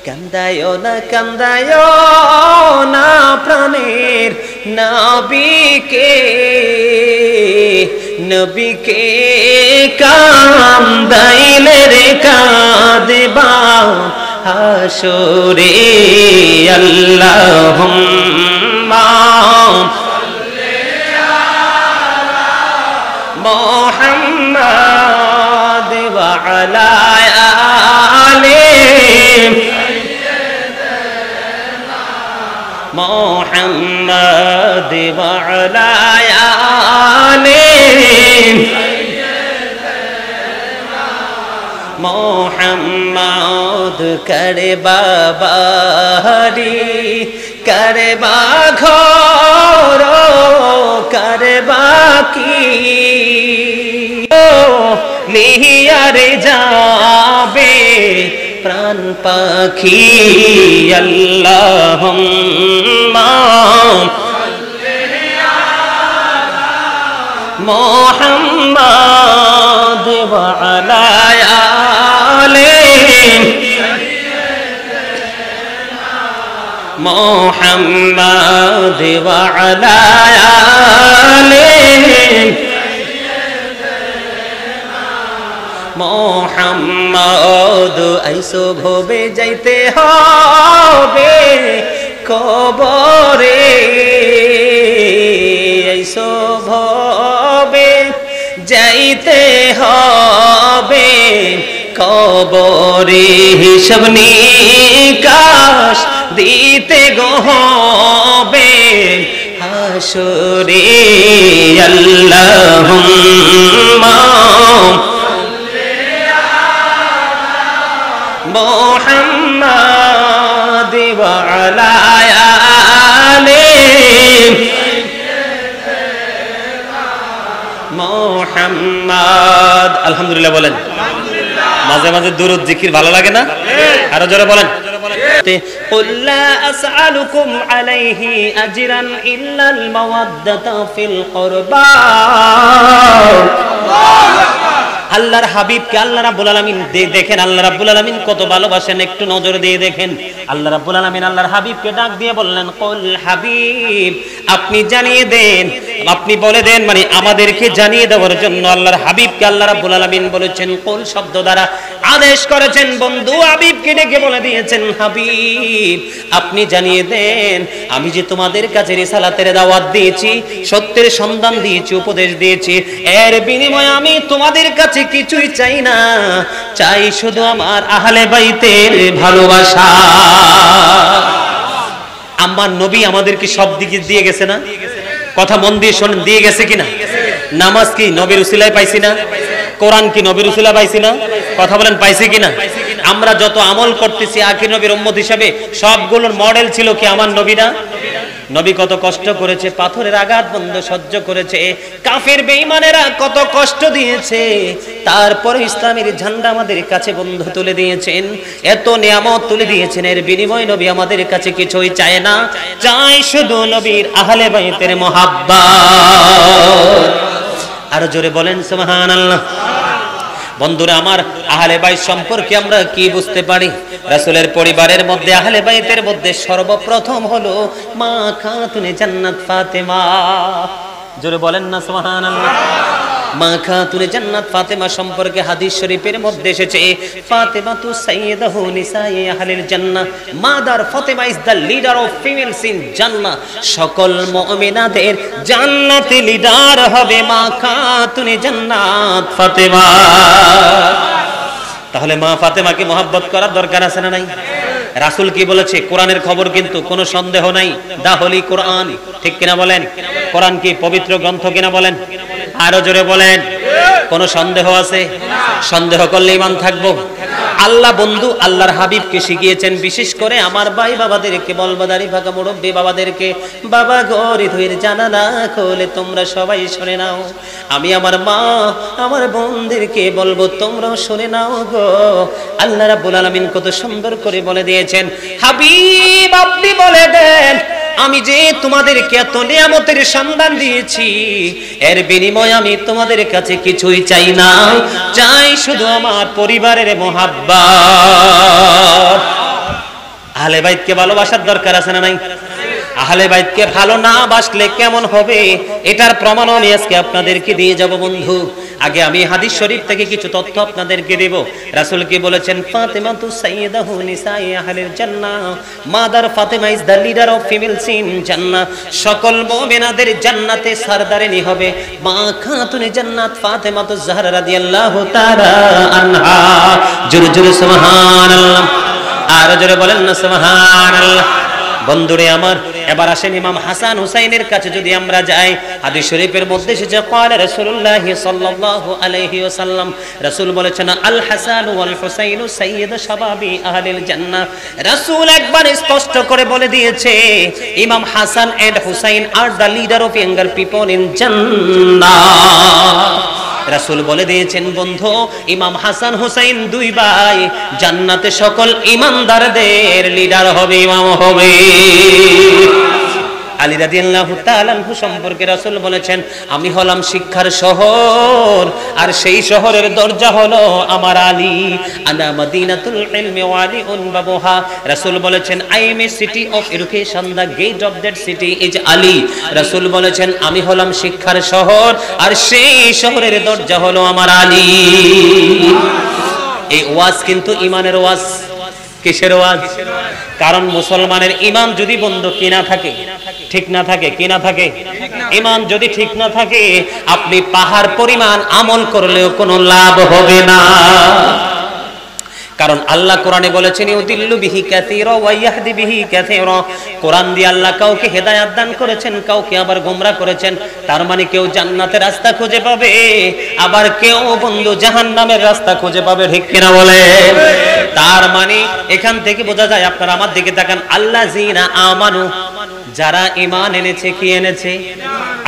কান্দায় না প্রাণের নবীকে কান্দাইলে রে কাঁদবা হাসরে আল্লাহুম্মা মুহাম্মাদ ওয়া আলা আলি মুহাম্মাদ ওয়া আলা আলি মুহাম্মাদ করবা বাড়ি করবা ঘর করবা কি নিয়ারে যাবে প্রাণ পাখি আল্লাহুম্মা মুহাম্মাদ ওয়া আলা আলি মুহাম্মাদ ওয়া আলা আলি মুহাম্মাদ আইসো ভবে যাইতে হবে কবরে আইসো ভবে যাইতে হবে কবরে হিসাব নিকাশ দিতে গো হবে হাসরে আল্লাহুম্মা মুহাম্মাদ ওয়া আলা আলি মুহাম্মাদ। আলহামদুলিল্লাহ বলেন। মাঝে মাঝে দুরূদ জিকির ভালো লাগে না? আরো জোরে বলেন। قل لا أسألكم عليه أجرا إلا المودة في القربى। আল্লাহর হাবিবকে আল্লাহ রাব্বুল আলামিন দেখেন, আল্লাহ রাব্বুল আলামিন কত ভালোবাসেন, একটু নজর দিয়ে দেখেন। আল্লাহ রাব্বুল আলামিন আল্লাহর হাবিবকে ডাক দিয়ে বললেন, কুল হাবিব, আপনি জানিয়ে দেন, আপনি বলে দেন, মানে আমাদেরকে জানিয়ে দেওয়ার জন্য আল্লাহর হাবিবকে আল্লাহ রাব্বুল আলামিন বলেছেন, কুল শব্দ দ্বারা আদেশ করেছেন। বন্ধু হাবিবকে ডেকে বলে দিয়েছেন, হাবিব আপনি জানিয়ে দেন, আমি যে তোমাদের কাছে রিসালাতের দাওয়াত দিয়েছি, সত্যের সন্ধান দিয়েছি, উপদেশ দিয়েছি, এর বিনিময়ে আমি তোমাদের কাছে কিছুই চাই না, চাই শুধু আমার আহলে বাইতের ভালোবাসা। আমার নবী আমাদেরকে সব দিকে দিয়ে গেছে না? কথা মন দিয়ে শোনেন, দিয়ে গেছে কিনা? নামাজ কি নবীর উসিলায় পাইছি না? কোরআন কি নবীর উসিলায় পাইছি না? কথা বলেন, পাইছি কিনা? আমরা যত আমল করতেছি আখির নবীর উম্মত হিসেবে, সবগুলোর মডেল ছিল কি আমার নবী না? নবী কত কষ্ট করেছে, পাথরের আঘাত বন্ধ সহ্য করেছে, কাফের বেঈমানেরা কত কষ্ট দিয়েছে, তারপরে ইসলামের ঝান্ডা আমাদের কাছে বন্ধ তুলে দিয়েছেন, এত নিয়ামত তুলে দিয়েছেন, এর বিনিময়ে নবী আমাদের কাছে কিছুই চায় না, চাই শুধু নবীর আহলে বাইতের মুহাব্বত। আর জোরে বলেন সুবহানাল্লাহ। বন্ধুরা আমার, আহলে বাইত সম্পর্কে আমরা কি বুঝতে পারি? রাসূলের পরিবারের মধ্যে, আহলে বাইতের মধ্যে সর্বপ্রথম হলো মা খাতুনে জান্নাত ফাতেমা। জোরে বলেন না সুবহানাল্লাহ। মা খাতুনে জান্নাত ফাতেমা সম্পর্কে হাদিস শরীফের মধ্যে এসেছে, ফাতেমাতু সাইয়্যিদাতু নিসাই আহলিল জান্নাহ, mother Fatema is the leader of females in জান্নাহ, সকল মুমিনাদের জান্নাতে লিডার হবে মা খাতুনে জান্নাত ফাতেমা। তাহলে মা ফাতেমাকে মহব্বত করার দরকার আছে না নাই? রাসূল কি বলেছে? কোরআনের খবর কিন্তু কোনো সন্দেহ নাই, দা হোলি কোরআন, ঠিক কিনা বলেন? কোরআন কি পবিত্র গ্রন্থ কিনা বলেন? আরো জোরে বলেন। কোনো সন্দেহ আছে? সন্দেহ করলে ঈমান থাকবো? আল্লাহ বন্ধু আল্লাহর হাবিবকে শিখিয়েছেন, বিশেষ করে আমার ভাই বাবাদেরকে বলবো, দাড়ি ফাঁকা মুরব্বী বাবাদেরকে, বাবা গো হৃদয়ের জানালা খোলে তোমরা সবাই শুনে নাও। আমি আমার মা আমার বোনদেরকে বলবো, তোমরাও শুনে নাও গো। আল্লাহ রাব্বুল আলামিন কত সুন্দর করে বলে দিয়েছেন, হাবিব আপনি বলে দেন, আমি যে তোমাদেরকে এত নিয়ামতের সন্ধান দিয়েছি, এর বিনিময়ে আমি তোমাদের কাছে কিছুই চাই না, চাই শুধু আমার পরিবারের মুহাব্বত। আহলে বাইতকে ভালোবাসার দরকার আছে না নাই? আহলে বাইতকে ভালো না বাসলে কেমন হবে এটার প্রমাণও আমি আজকে আপনাদেরকে দিয়ে যাব বন্ধু। আগে আমি হাদিস শরীফ থেকে কিছু তথ্য আপনাদেরকে দেব। রাসূল কি বলেছেন? ফাতেমা তু সাইয়্যিদাতু নিসাই আহলিল জান্নাহ, mother Fatema is the leader of females in জান্নাহ। সকল মুমিনাদের জান্নাতে সরদারিনী হবে মা খাতুনে জান্নাত ফাতেমা তু জাহরা রাদিয়াল্লাহু তাআলা আনহা। জোরে জোরে সুবহানাল্লাহ, আর জোরে বলেন না সুবহানাল্লাহ। বন্ধুরে আমার, এবার আসেন ইমাম হাসান হুসাইনের কাছে যদি আমরা যাই, হাদিস শরীফের মধ্যে এসেছে ক্বালা রাসূলুল্লাহ সাল্লাল্লাহু আলাইহি ওয়াসাল্লাম, রাসূল বলেছেন আল হাসান ওয়াল হুসাইন সাইয়্যিদু শাবাবি আহলিল জান্নাহ। রাসূল একবার স্পষ্ট করে বলে দিয়েছে Imam Hasan and Husain are the leader of younger people in Jannah. রাসূল বলে দিয়েছেন বন্ধু, ইমাম হাসান হুসাইন দুই ভাই জান্নাতে সকল ঈমানদারদের লিডার হবে, ইমাম হবে। আলী রাদিয়াল্লাহু তাআলা আনহু সম্পর্কে রাসূল বলেছেন আমি হলাম শিক্ষার শহর আর সেই শহরের দরজা হলো আমার আলী। আনা মদিনাতুল ইলমি ওয়া আলিউন বাবুহা। রাসূল বলেছেন I am a city of education, the gate of that city is Ali. রাসূল বলেছেন আমি হলাম শিক্ষার শহর আর সেই শহরের দরজা হলো আমার আলী। এই ওয়াজ কিন্তু ঈমানের ওয়াজ। কিসের ওয়াজ? কারণ মুসলমানের ঈমান যদি বন্ধু কি না থাকে, ঠিক না থাকে, কি না থাকে, ঈমান যদি ঠিক না থাকে আপনি পাহাড় পরিমাণ আমল করলেও কোনো লাভ হবে না। কারণ আল্লাহ কোরআনে বলেছেন ইউদিল্লু বিহি কাসীরা ওয়া ইয়াহদি বিহি কাসীরা। কোরআন দিয়ে আল্লাহ কাউকে হেদায়েত দান করেছেন, কাউকে আবার গোমরা করেছেন। তার মানে কেউ জান্নাতের রাস্তা খুঁজে পাবে, আবার কেউ বন্ধু জাহান্নামের রাস্তা খুঁজে পাবে, ঠিক কিনা বলে? তার মানে এখান থেকে বোঝা যায়, আপনারা আমার দিকে তাকান, আল্লাযিনা আমানু, যারা ঈমান এনেছে, কি এনেছে?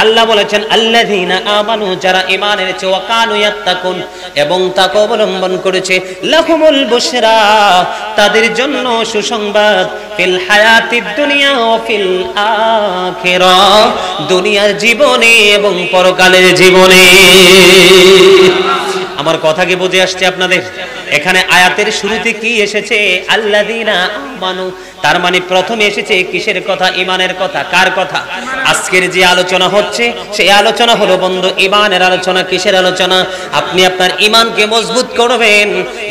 আল্লাহ বলেছেন আল্লাযিনা আমানু, যারা ঈমান এনেছে, ওয়া কানু ইয়াত্তাকুন, এবং তাকওয়া অবলম্বন করেছে, লাহুমুল বুশরা, তাদের জন্য সুসংবাদ, ফিল হায়াতিদ দুনিয়া ওয়া ফিল আখিরাহ, দুনিয়ার জীবনে এবং পরকালের জীবনে। আমার কথা কি বুঝে আসছে আপনাদের? এখানে আয়াতের শুরুতে কি এসেছে? আল্লাযিনা আমানু। তার মানে প্রথমে এসেছে কিসের কথা? ঈমানের কথা। কার কথা? আজকের যে আলোচনা হচ্ছে সেই আলোচনা হলো বন্ধু ঈমানের আলোচনা। কিসের আলোচনা? আপনি আপনার ঈমানকে মজবুত করবেন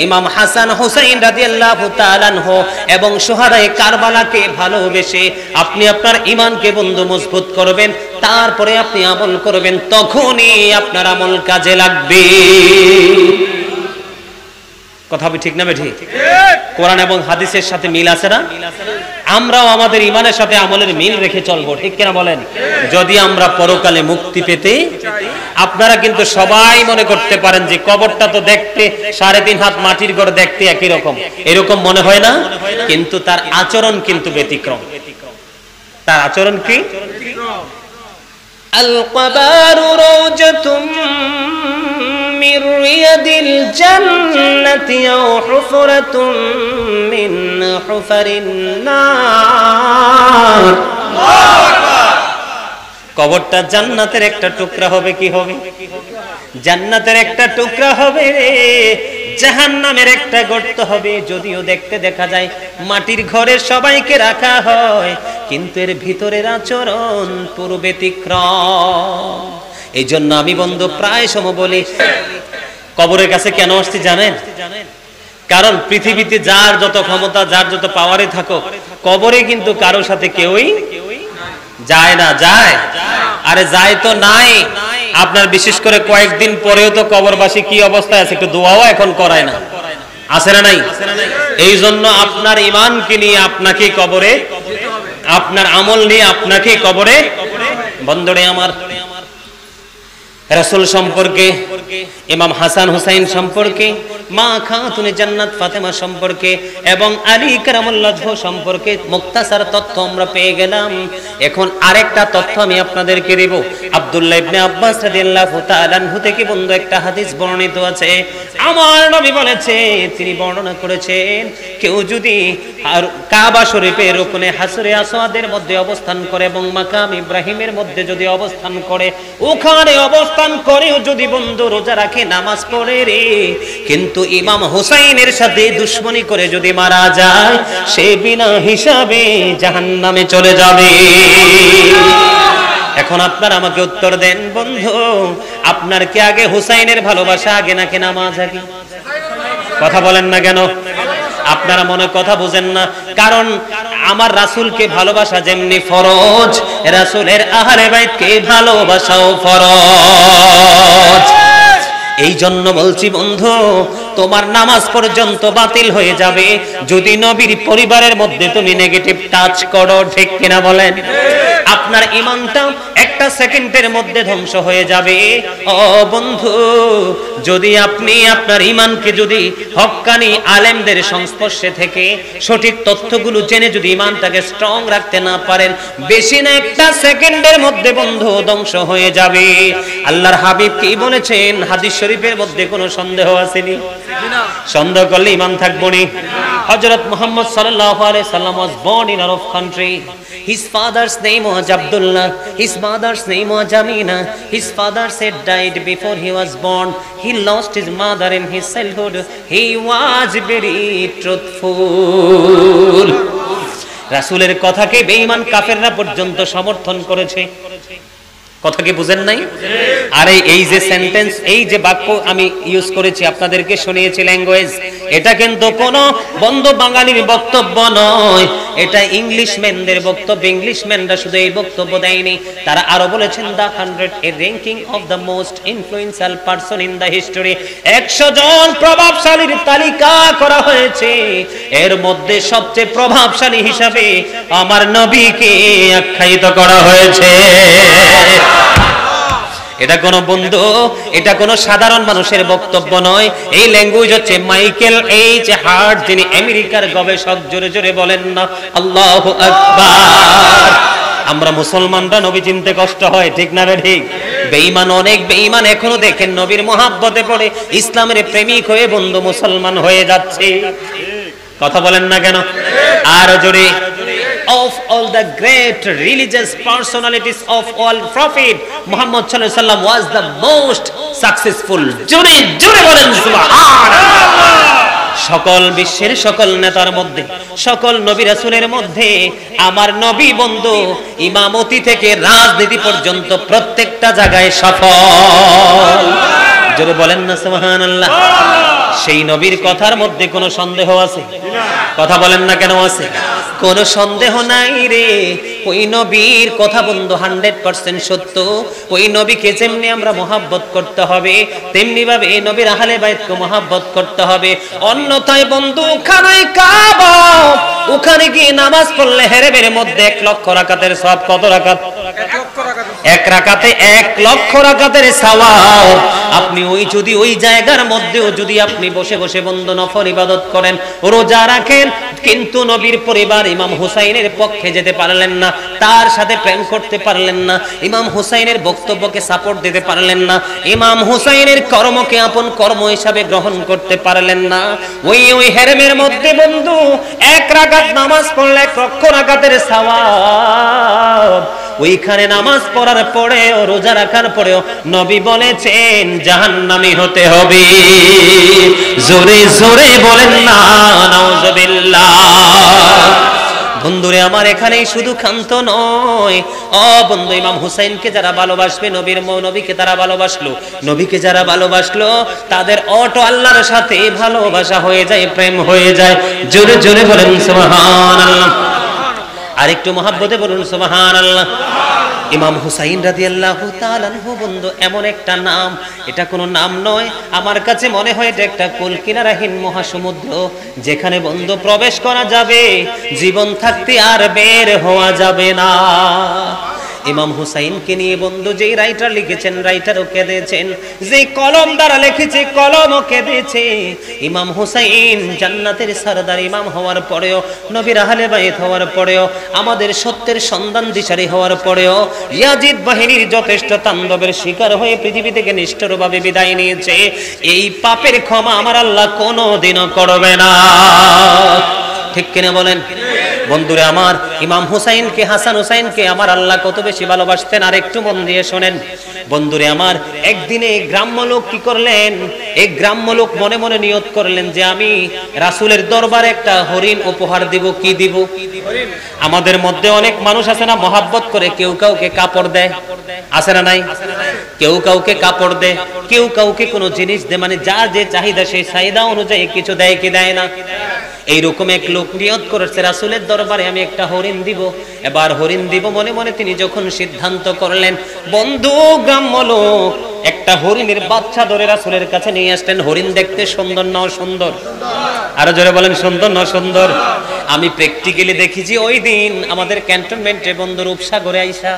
ইমাম হাসান হুসাইন রাদিয়াল্লাহু তাআলা আনহু এবং শুহাদায়ে কারবালাকে ভালোবেসে আপনি আপনার ঈমানকে বন্ধু মজবুত করবেন। তারপরে আপনি আমল করবেন, তখনই আপনার আমল কাজে লাগবে। কথা হবে ঠিক না বেঠিক? কোরআন এবং হাদিসের সাথে মিল আছে না? আমরাও আমাদের ঈমানের সাথে আমলের মিল রেখে চলবো, ঠিক কিনা বলেন? যদি আমরা পরকালে মুক্তি পেতে, আপনারা কিন্তু সবাই মনে করতে পারেন যে কবরটা তো দেখতে 3.5 হাত মাটির ঘর দেখতে একই রকম, এরকম মনে হয় না? কিন্তু তার আচরণ কিন্তু ব্যতিক্রম। তার আচরণ কি? আল কবারু রাওজাতুম মির রিয়াদিল জান্নাতি আও হুফরাতুম মিন হুফারিন নার। কবরটা জান্নাতের একটা টুকরা হবে। কি হবে? জান্নাতের একটা টুকরা হবে, জাহান্নামের একটা গর্ত হবে। যদিও দেখতে দেখা যায় মাটির ঘরে সবাইকে রাখা হয়, কিন্তু এর ভিতরের আচরণ পুরো ব্যতিক্রম। এই জন্য আমি বন্ধু প্রায় সময় বলি, কবরের কাছে কেন আসছি জানেন? কারণ পৃথিবীতে যার যত ক্ষমতা, যার যত পাওয়ারে থাকুক, কবরে কিন্তু কারোর সাথে কেউই যায় না। যায়? আরে যায় তো নাই। আপনার বিশেষ করে কয়েকদিন পরেও তো কবরবাসী কি অবস্থায় আছে, একটু দোয়াও এখন করায় না, আছে না নাই? এই জন্য আপনার ঈমানকে নিয়ে আপনাকে কবরে, আপনার আমল নিয়ে আপনাকে কবরে। বন্ধুরে আমার, রাসূল সম্পর্কে, ইমাম হাসান হুসাইন সম্পর্কে, মা খাতুনে জান্নাত ফাতেমা সম্পর্কে এবং আলী কারামুল্লাহ সম্পর্কে মুক্তাসার তথ্য আমরা পেয়ে গেলাম। এখন আরেকটা তথ্য আমি আপনাদেরকে দেব। আব্দুল্লাহ ইবনে আব্বাস রাদিয়াল্লাহু তাআলা আনহু থেকে বন্ধু একটা হাদিস বর্ণিত আছে। আমার নবী বলেছে, তিনি বর্ণনা করেছেন, কেউ যদি আর কাবা শরীফের রুকনে হাজরে আসওয়াদের মধ্যে অবস্থান করে এবং মাকাম ইব্রাহিমের মধ্যে যদি অবস্থান করে, ওখানে অবস্থান করেও যদি বন্ধু রোজা রাখে, নামাজ পড়ে রে, কিন্তু ইমাম হুসাইনের সাথে দুশমনি করে যদি মারা যায়, সে বিনা হিসাবে জাহান্নামে চলে যাবে। এখন আপনারা আমাকে উত্তর দেন বন্ধু, আপনার কি আগে হুসাইনের ভালোবাসা আগে নাকি নামাজ আগে? কথা বলেন না কেন? আপনারা মনে কথা বুঝেন না। কারণ আমার রাসূলকে ভালোবাসা যেমনি ফরজ, রাসূলের আহলে বাইতকে ভালোবাসাও ফরজ। এই জন্য বলছি বন্ধু, তোমার নামাজ পর্যন্ত বাতিল হয়ে যাবে যদি নবীর পরিবারের মধ্যে তুমি নেগেটিভ টাচ করো, ঠিক কিনা বলেন? আপনার ঈমানটা একটা সেকেন্ডের মধ্যে ধ্বংস হয়ে যাবে। ও বন্ধু, যদি আপনি আপনার ঈমানকে যদি হক্কানি আলেমদের সংস্পর্শে থেকে সঠিক তথ্যগুলো জেনে যদি ঈমানটাকে স্ট্রং রাখতে না পারেন, বেশি না একটা সেকেন্ডের মধ্যে বন্ধু ধ্বংস হয়ে যাবে। আল্লাহর হাবিব কি বলেছেন হাদিস শরীফের মধ্যে কোনো সন্দেহ আসেনি? সন্দেহ করলে ঈমান থাকবে না। হযরত মুহাম্মদ সাল্লাল্লাহু আলাইহি সাল্লাম was born in Arab country. His father's name was Abdullah, his mother's name was Amina. His father said died before he was born. He lost his mother in his childhood. He was very truthful. রাসূলের কথাকে বেঈমান কাফেররা পর্যন্ত সমর্থন করেছে। কথা কি বুঝেন নাই? আরে এই যে সেন্টেন্স, এই যে বাক্য আমি ইউজ করেছি, আপনাদেরকে শুনিয়েছি ল্যাঙ্গুয়েজ, এটা কিন্তু কোনো বন্ধ বাঙালির বক্তব্য নয়, এটা ইংলিশম্যানদের বক্তব্য। ইংলিশম্যানরা শুধু এই বক্তব্য দেয়নি, তারা আরো বলেছেন the 100 A ranking of the most influential person in the history. 100 জন প্রভাবশালীর তালিকা করা হয়েছে, এর মধ্যে সবচেয়ে প্রভাবশালী হিসাবে আমার নবীকে আখ্যায়িত করা হয়েছে। এটা কোন বন্ধু, এটা কোন সাধারণ মানুষের বক্তব্য নয়। এই ল্যাঙ্গুয়েজ হচ্ছে মাইকেল এইচ হার্ট, যিনি আমেরিকার গবেষক। জোরে জোরে বলেন না আল্লাহু আকবার। আমরা মুসলমানরা নবী চিনতে কষ্ট হয়, ঠিক না রে? ঠিক। বেঈমান, অনেক বেঈমান এখনো দেখেন নবীর মহব্বতে পড়ে ইসলামের প্রেমিক হয়ে বন্ধু মুসলমান হয়ে যাচ্ছে। কথা বলেন না কেন? আর জোরে, of all the great religious personalities of all prophet, Muhammad sallallahu alaihi wasallam was the most successful. জোরে জোরে বলেন সুবহানাল্লাহ। সকল বিশ্বের সকল নেতার মধ্যে, সকল নবী রাসূলের মধ্যে আমার নবী বন্ধু ইমামতি থেকে রাজনীতি পর্যন্ত প্রত্যেকটা জায়গায় সফল। জোরে বলেন না সুবহানাল্লাহ। সেই নবীর কথার মধ্যে কোনো সন্দেহ আছে? কথা বলেন না কেন আছে? কোনো সন্দেহ নাই রে। ওই নবীর কথা বন্ধু 100% সত্য। ওই নবীকে যেমনি আমরা মহব্বত করতে হবে, তেমনি ভাবে এই নবীর আহলে বাইতকে মহব্বত করতে হবে। অন্যথায় বন্ধু খানায় কাবা, ওখানে গিয়ে নামাজ পড়লে হেরেবের মধ্যে 1 লক্ষ রাকাতের সওয়াব। কত রাকাত? 1 রাকাতে 1 লক্ষ রাকাতের সওয়াব। আপনি যদি ওই জায়গার মধ্যেও যদি আপনি বসে বসে বন্ধু নফল ইবাদত করেন, রোজা রাখেন, কিন্তু নবীর পরিবার ইমাম হুসাইনের পক্ষে যেতে পারলেন না, তার সাথে প্রেম করতে পারলেন না, ইমাম হুসাইনের বক্তব্যকে সাপোর্ট দিতে পারলেন না, ইমাম হুসাইনের কর্মকে আপন কর্ম হিসাবে গ্রহণ করতে পারলেন না, ওই হেরেমের মধ্যে বন্ধু 1 রাকাত নামাজ পড়লে 1 লক্ষ রাকাতের সওয়াব। ওইখানে নামাজ পড়ার পরেও, রোজা রাখার পরেও নবী বলেছেন জাহান্নামী হতে হবে। জোরে জোরে বলেন না নাউজুবিল্লাহ। বন্ধুরে আমার, এখানেই শুধু ক্ষান্ত নয়। বন্ধু, ইমাম হুসাইনকে যারা ভালোবাসবে, নবীকে তারা ভালোবাসলো, নবীকে যারা ভালোবাসলো তাদের অটো আল্লাহর সাথে ভালোবাসা হয়ে যায়, প্রেম হয়ে যায়। জোরে জোরে বলেন সুবহানাল্লাহ। আরেকটু মহব্বতে বলুন সুবহানাল্লাহ। ইমাম হুসাইন রাদিয়াল্লাহু তাআলা আনহু বন্ধু এমন একটা নাম, এটা কোনো নাম নয়। আমার কাছে মনে হয় এটা একটা কুলকিনারাহীন মহাসমুদ্র, যেখানে বন্ধু প্রবেশ করা যাবে, জীবন থাকতে আর বের হওয়া যাবে না। ইমাম হুসাইনকে নিয়ে বন্ধু যেই রাইটার লিখেছেন রাইটারও কেঁদেছেন, যে কলম দ্বারা লিখেছে কলমও কেঁদেছে। ইমাম হুসাইন জান্নাতের সরদার ইমাম হওয়ার পরেও, নবীর আহলে বাইত হওয়ার পরেও, আমাদের সত্যের সন্ধান দিশারি হওয়ার পরেও ইয়াজিদ বাহিনীর যথেষ্ট তাণ্ডবের শিকার হয়ে পৃথিবী থেকে নিষ্ঠুরভাবে বিদায় নিয়েছে। এই পাপের ক্ষমা আমার আল্লাহ কোনোদিনও করবে না, ঠিক কিনা বলেন? বন্ধুরে আমার, ইমাম হুসাইনকে, হাসান হুসাইনকে আমার আল্লাহ কত বেশি ভালোবাসতেন আর একটু মন দিয়ে শোনেন। বন্ধুরে আমার, একদিনে গ্রাম্য লোক কি করলেন? এক গ্রাম্য লোক মনে মনে নিয়ত করলেন যে আমি রাসূলের দরবারে একটা হরিণ উপহার দিব। কি দিব? আমাদের মধ্যে অনেক মানুষ আছে না, মহাব্বত করে, কেউ কাউকে কাপড় দেয়, আছে না নাই? কেউ কাউকে কাপড় দেয়, কেউ কাউকে কোনো জিনিস দেয়, মানে যার যে চাহিদা সেই চাহিদা অনুযায়ী কিছু দেয় কি দেয় না? এইরকম এক লোক নিয়ত করেছে রাসূলের দরবারে আমি একটা হরিণ দিব। এবার হরিণ দিব মনে মনে তিনি যখন সিদ্ধান্ত করলেন, বন্ধু গ্রাম্য লোক একটা হরিণের বাচ্চা ধরে রাসূলের কাছে নিয়ে আসলেন। হরিণ দেখতে সুন্দর না সুন্দর? আরো জোরে বলেন, সুন্দর না সুন্দর? আমি প্র্যাকটিক্যালি দেখেছি ওই দিন আমাদের ক্যান্টনমেন্টে বন্ধু রূপসাগরে আইসা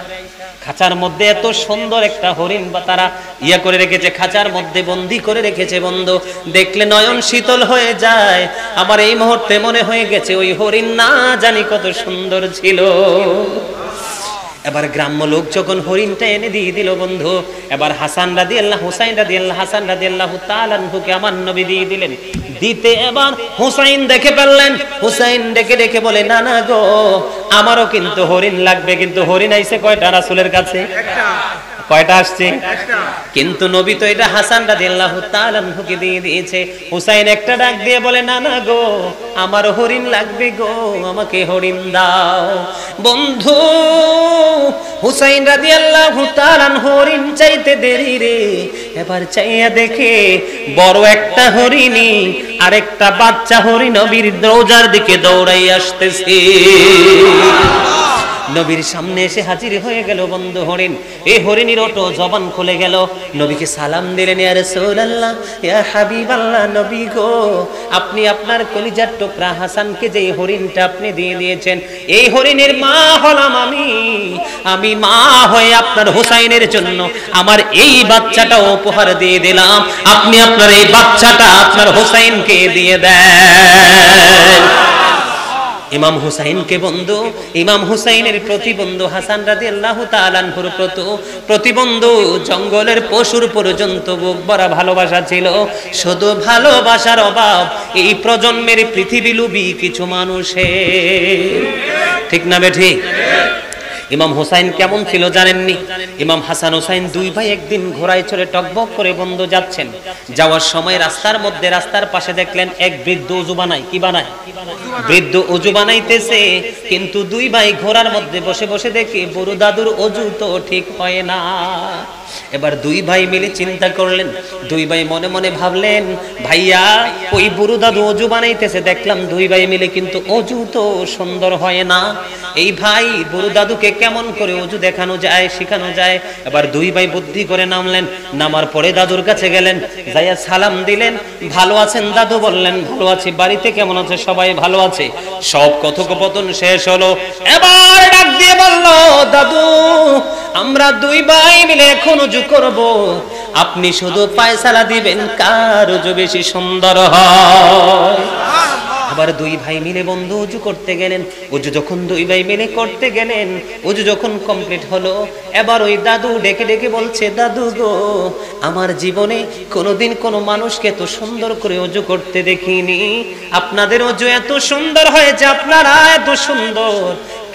খাঁচার মধ্যে এত সুন্দর একটা হরিণ বা তারা ইয়া করে রেখেছে, খাঁচার মধ্যে বন্দি করে রেখেছে। বন্ধু দেখলে নয়ন শীতল হয়ে যায়। আমার এই মুহূর্তে মনে হয়ে গেছে ওই হরিণ না জানি কত সুন্দর ছিল। এবার গ্রাম্য লোক যখন হরিণটা এনে দিয়ে দিল বন্ধু, এবার হাসান রাদিয়াল্লাহু, হুসাইন রাদিয়াল্লাহু, হাসান রাদিয়াল্লাহু তাআলা আনহুকে আমার নবী দিয়ে দিলেন। দিতে এবার হুসাইন দেখে ফেললেন, হুসাইন ডেকে ডেকে বলে, না না গো, আমারও কিন্তু হরিণ লাগবে। কিন্তু হরিণ আইছে কয়টা রাসূলের কাছে? কয়টা আসছে? কিন্তু নবী তো এটা হাসান রাদিয়াল্লাহু তাআলা আনহুকে দিয়ে দিয়েছে। হুসাইন একটা ডাক দিয়ে বলে, না না গো, আমার হরিণ লাগবে গো, আমাকে হরিণ দাও। বন্ধু হুসাইন রাদিয়াল্লাহু তাআলা আনহু হরিণ চাইতে দেরি রে, এবার চাইয়া দেখে বড় একটা হরিণী আরেকটা বাচ্চা হরিণ নবীর রওজার দিকে দৌড়াই আসতেছে। নবীর সামনে এসে হাজির হয়ে গেল বন্ধু হরিণ। এই হরিণীর ওটো জবান খুলে গেল, নবীকে সালাম দিলেন, ইয়া রাসূলুল্লাহ, ইয়া হাবিবাল্লাহ, নবী গো, আপনি আপনার কলিজার টুকরা হাসানকে যে হরিণটা আপনি দিয়ে দিয়েছেন, এই হরিণের মা হলাম আমি মা হয়ে আপনার হুসাইনের জন্য আমার এই বাচ্চাটা উপহার দিয়ে দিলাম। আপনি আপনার এই বাচ্চাটা আপনার হুসাইনকে দিয়ে দেন। ইমাম হুসাইনকে বন্ধু, ইমাম হুসাইনের প্রতিবন্ধু হাসান রাদিয়াল্লাহু তাআলা আনহুর প্রতিবন্ধু জঙ্গলের পশুর পর্যন্ত বুক ভরা ভালোবাসা ছিল। শুধু ভালোবাসার অভাব এই প্রজন্মের পৃথিবী লোভী কিছু মানুষের, ঠিক না বেঠিক? ইমাম হুসাইন কেমন ছিল জানেননি? ইমাম হাসান হুসাইন দুই ভাই একদিন ঘোড়ায় চড়ে টকবক করে বন্ধু যাচ্ছেন। যাওয়ার সময় রাস্তার মধ্যে, রাস্তার পাশে দেখলেন এক বৃদ্ধ ওযু বানায়। কি বানায়? বৃদ্ধ ওযু বানাইতেছে। কিন্তু দুই ভাই ঘোড়ার মধ্যে বসে বসে দেখে বুড়ো দাদুর ওযু তো ঠিক হয় না। এবার দুই ভাই মিলে চিন্তা করলেন, দুই ভাই মনে মনে ভাবলেন, ভাইয়া ওই বুড়ো দাদু ওযু বানাইতেছে দেখলাম দুই ভাই মিলে, কিন্তু ওযু তো সুন্দর হয় না। এই ভাই বুড়ো দাদুকে কেমন করে ওযু দেখানো যায়, শেখানো যায়। এবার দুই ভাই বুদ্ধি করে নামলেন। নামার পরে দাদুর কাছে গেলেন, যাইয়া সালাম দিলেন। ভালো আছেন দাদু? বললেন ভালো আছি। বাড়িতে কেমন আছে? সবাই ভালো আছে। সব কথোপকথন শেষ হলো। এবার ডাক দিয়ে বলল, দাদু আমরা দুই ভাই মিলে এখন ওযু করব, আপনি শুধু ফয়সালা দিবেন কার ওযু বেশি সুন্দর হয়। আবার দুই ভাই মিলে বন্ধু ওযু করতে গেলেন। ওযু যখন দুই ভাই মিলে করতে গেলেন, ওযু যখন কমপ্লিট হলো, এবার ওই দাদু ডেকে ডেকে বলছে, দাদু গো, আমার জীবনে কোনোদিন কোনো মানুষকে এত সুন্দর করে ওযু করতে দেখিনি। আপনাদের ওযু এত সুন্দর হয়েছে, আপনারা এত সুন্দর,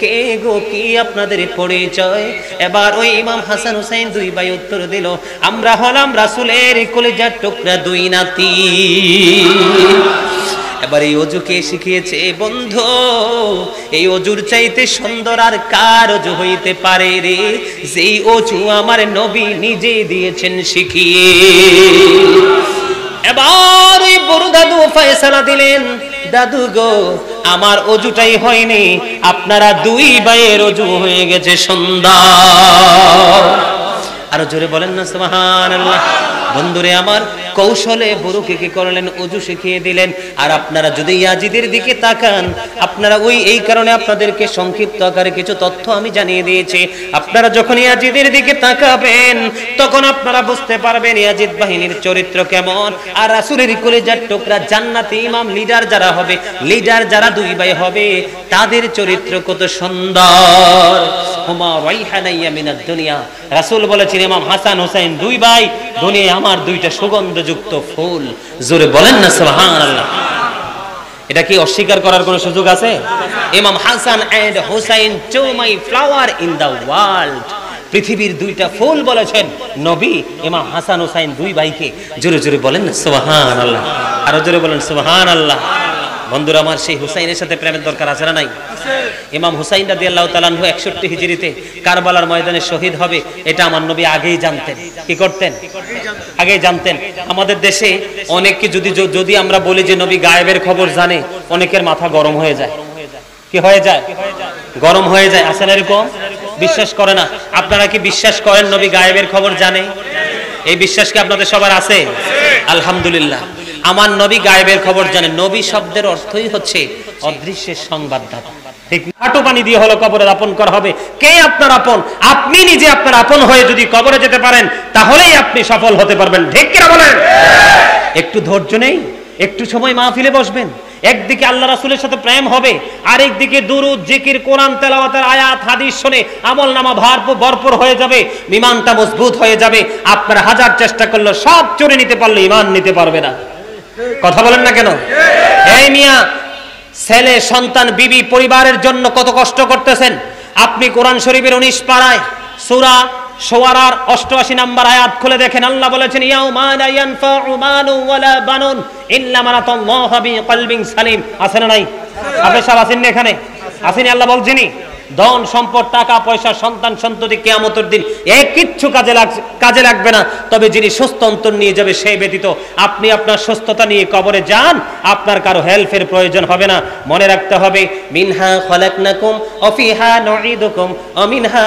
কে গো, কি আপনাদের পরিচয়? এবার ওই ইমাম হাসান হুসাইন দুই ভাই উত্তর দিল, আমরা হলাম রাসূলের কলিজার টুকরা দুই নাতি। এবার এই ওযু কে শিখিয়েছে বন্ধু? এই ওযুর চাইতে সুন্দর আর কার ওযু হইতে পারে রে? যেই ওযু আমার নবী নিজে দিয়েছেন শিখিয়ে। এবার ওই বড় দাদু ফয়সালা দিলেন, দাদু গো, আমার ওযুটাই হয়নি, আপনারা দুই ভাইয়ের ওযু হয়ে গেছে সুন্দর। আরো জোরে বলেন না সুবহানাল্লাহ। বন্ধুরে আমার, কৌশলে বুড়োকে কি করলেন, ওযু শিখিয়ে দিলেন। আর আপনারা যদি ইয়াজিদের দিকে তাকান, আপনারা এই কারণে আপনাদেরকে সংক্ষিপ্ত আকারে কিছু তথ্য আমি জানিয়ে দিয়েছি। আপনারা যখন ইয়াজিদের দিকে তাকাবেন তখন আপনারা বুঝতে পারবেন ইয়াজিদ বাহিনীর চরিত্র কেমন। আর রাসূলের কলিজার টুকরা জান্নাতি ইমাম লিডার যারা হবে, লিডার যারা দুই ভাই হবে, তাদের চরিত্র কত সুন্দর। হুমা রাইহানাইয়া মিনাদ দুনিয়া, রাসূল বলেছেন ইমাম হাসান হোসেন দুই ভাই, দুনিয়ায় আমার দুইটা সুগন্ধযুক্ত ফুল। জোরে বলেন না সুবহানাল্লাহ। এটা কি অস্বীকার করার কোনো সুযোগ আছে? Imam Hasan and Hussain to my flower in the world, পৃথিবীর দুইটা ফুল বলেছেন নবী ইমাম হাসান হোসেন দুই ভাইকে। জোরে জোরে বলেন না সুবহানাল্লাহ, আরো জোরে বলেন সুবহানাল্লাহ। বন্ধুরা আমার, সেই হুসাইনের সাথে প্রেমের দরকার আছে না নাই? ইমাম হুসাইন রাদিয়াল্লাহু তাআলা আনহু 61 হিজরিতে কারবালার ময়দানে শহীদ হবে, এটা আমার নবী আগেই জানতেন। কি করতেন? আগেই জানতেন। আমাদের দেশে অনেককে যদি আমরা বলি যে নবী গায়েবের খবর জানে, অনেকের মাথা গরম হয়ে যায়। কি হয়ে যায়? গরম হয়ে যায়। আছে না এরকম? বিশ্বাস করে না। আপনারা কি বিশ্বাস করেন নবী গায়েবের খবর জানে? এই বিশ্বাস কি আপনাদের সবার আছে? আলহামদুলিল্লাহ। আমার নবী গায়েবের খবর জানেন। নবী শব্দের অর্থই হচ্ছে অদৃশ্যের সংবাদদাতা। ঠিক হাঁটু পানি দিয়ে হলো কবরে দাপন করা হবে। কে আপনার আপন? আপনি নিজে আপনার আপন হয়ে যদি কবরে যেতে পারেন তাহলেই আপনি সফল হতে পারবেন। ঠিক কি না বলেন? একটু ধৈর্য নেই, একটু সময় মাহফিলে বসবেন। একদিকে আল্লাহ রাসূলের সাথে প্রেম হবে, আর একদিকে দুরূদ, জিকির, কোরআন তেলাওয়াতের আয়াত হাদিস শুনে আমলনামা ভরপুর হয়ে যাবে, ঈমানটা মজবুত হয়ে যাবে। আপনারা হাজার চেষ্টা করলে সব চুরি নিতে পারলে ঈমান নিতে পারবে না। কথা বলেন না কেন? এই মিয়া, ছেলে সন্তান বিবি পরিবারের জন্য কত কষ্ট করতেছেন। আপনি কোরআন শরীফের 19 পারায় সূরা শুআরার 88 নম্বর আয়াত খুলে দেখেন। আল্লাহ বলেছেন ইয়াউমা লা ইয়ানফাউ মালু ওয়ালা বানুন ইল্লা মান আতাল্লাহু বিকলবিন সালিম। আছে না নাই? আপনি সব আছেন এখানে? আসেনি? আল্লাহ বলছেন ধন সম্পদ, টাকা পয়সা, সন্তান সন্ততি কিয়ামতের দিন কিচ্ছু কাজে লাগবে না, তবে যিনি সুস্থ অন্তর নিয়ে যাবে সেই ব্যতীত। আপনি আপনার সুস্থতা নিয়ে কবরে যান, আপনার কারো হেল্পের প্রয়োজন হবে না। মনে রাখতে হবে মিনহা খলাকনাকুম ওয়া ফিহা নুঈদুকুম ওয়া মিনহা